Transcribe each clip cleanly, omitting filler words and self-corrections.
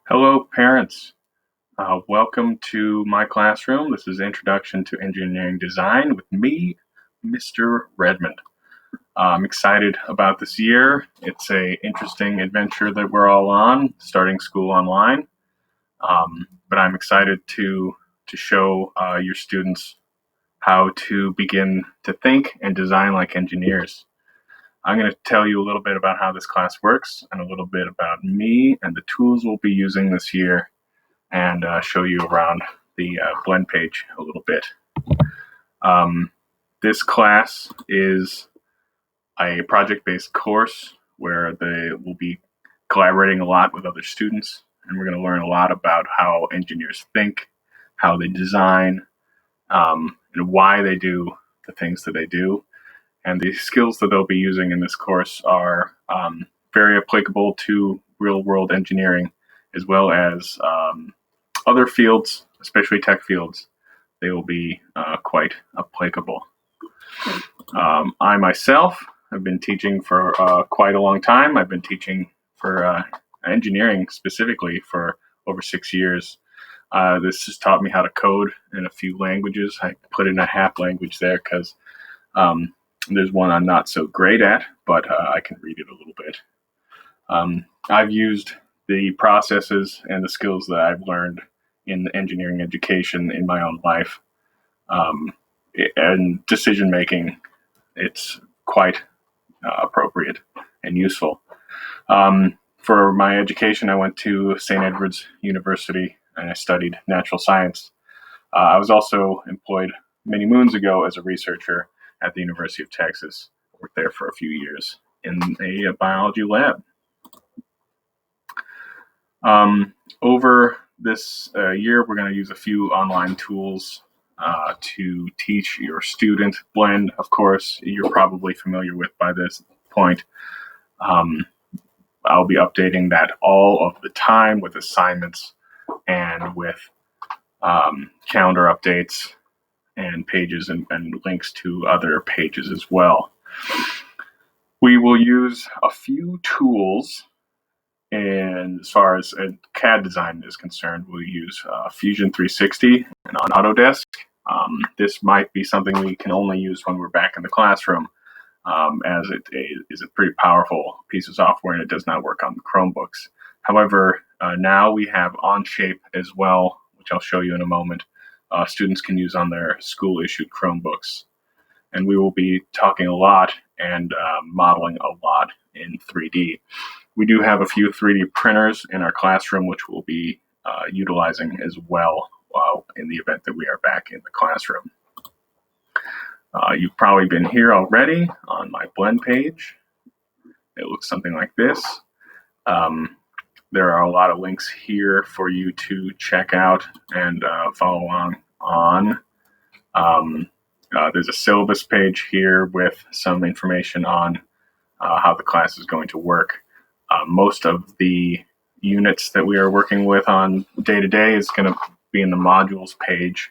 Hello, parents. Welcome to my classroom. This is Introduction to Engineering Design with me, Mr. Redmond. I'm excited about this year. It's an interesting adventure that we're all on, starting school online. But I'm excited to show your students how to begin to think and design like engineers. I'm going to tell you a little bit about how this class works and a little bit about me and the tools we'll be using this year, and show you around the blend page a little bit. This class is a project-based course where they will be collaborating a lot with other students, and we're going to learn a lot about how engineers think, how they design, and why they do the things that they do. And the skills that they'll be using in this course are very applicable to real-world engineering, as well as other fields, especially tech fields. They will be quite applicable. I myself have been teaching for quite a long time. I've been teaching for engineering specifically for over 6 years. This has taught me how to code in a few languages. I put in a half language there because there's one I'm not so great at, but I can read it a little bit. I've used the processes and the skills that I've learned in engineering education in my own life. And decision making, it's quite appropriate and useful. For my education, I went to St. Edward's University and I studied natural science. I was also employed many moons ago as a researcher at the University of Texas. I worked there for a few years in a biology lab. Over this year, we're going to use a few online tools to teach your student. Blend, of course, you're probably familiar with by this point. I'll be updating that all of the time with assignments and with calendar updates and pages and links to other pages as well. We will use a few tools. And as far as CAD design is concerned, we'll use Fusion 360 and on Autodesk. This might be something we can only use when we're back in the classroom, as it is a pretty powerful piece of software and it does not work on the Chromebooks. However, now we have Onshape as well, which I'll show you in a moment. Students can use on their school-issued Chromebooks. And we will be talking a lot and modeling a lot in 3D. We do have a few 3D printers in our classroom, which we'll be utilizing as well in the event that we are back in the classroom. You've probably been here already on my blend page. It looks something like this. There are a lot of links here for you to check out and follow along on. There's a syllabus page here with some information on how the class is going to work. Most of the units that we are working with on day-to-day is going to be in the modules page.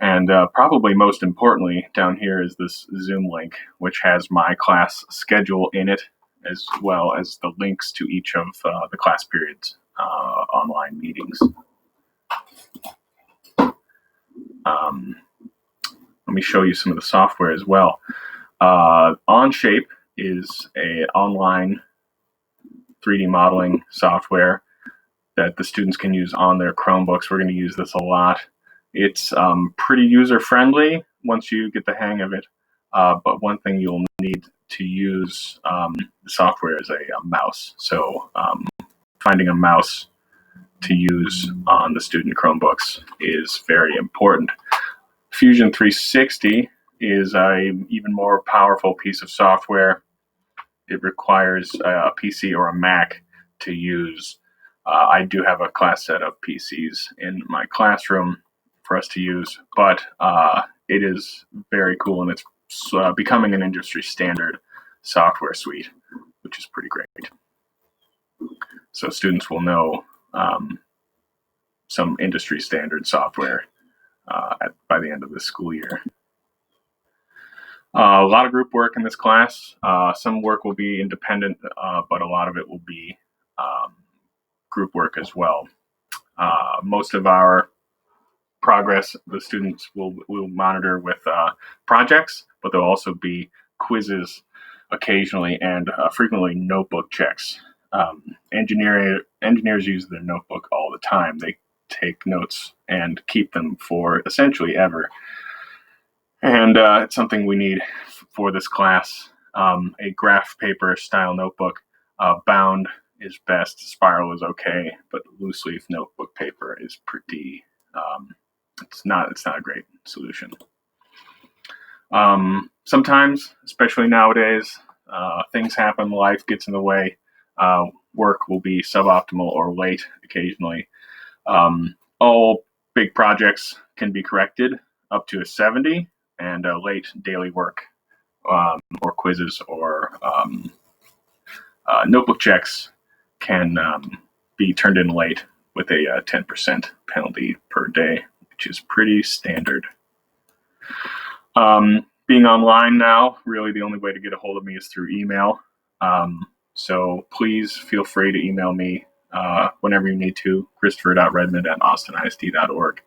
And probably most importantly, down here is this Zoom link, which has my class schedule in it, as well as the links to each of the class periods online meetings. Let me show you some of the software as well. Onshape is an online 3D modeling software that the students can use on their Chromebooks. We're going to use this a lot. It's pretty user-friendly once you get the hang of it, but one thing you'll need to use the software is a mouse. So finding a mouse to use on the student Chromebooks is very important. Fusion 360 is an even more powerful piece of software. It requires a PC or a Mac to use. I do have a class set of PCs in my classroom for us to use, but it is very cool and it's becoming an industry standard software suite, which is pretty great. So students will know some industry standard software by the end of the school year. A lot of group work in this class. Some work will be independent, but a lot of it will be group work as well. Most of our progress the students will monitor with projects, but there'll also be quizzes occasionally and frequently notebook checks. Engineers use their notebook all the time. They take notes and keep them for essentially ever. And it's something we need for this class. A graph paper style notebook, bound is best, spiral is okay, but loose leaf notebook paper is pretty, it's not a great solution. Sometimes, especially nowadays, things happen, life gets in the way, work will be suboptimal or late occasionally. All big projects can be corrected up to a 70, and late daily work or quizzes or notebook checks can be turned in late with a 10% penalty per day, which is pretty standard. Being online now, really the only way to get a hold of me is through email. So please feel free to email me whenever you need to, christopher.redmond@austinisd.org,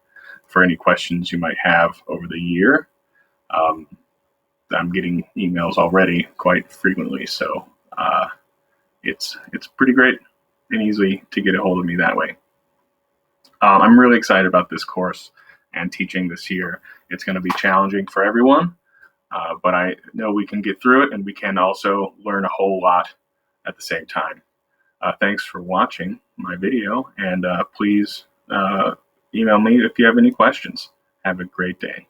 for any questions you might have over the year. I'm getting emails already quite frequently, so it's pretty great and easy to get a hold of me that way. I'm really excited about this course and teaching this year. It's going to be challenging for everyone, but I know we can get through it, and we can also learn a whole lot at the same time. Thanks for watching my video, and please email me if you have any questions. Have a great day.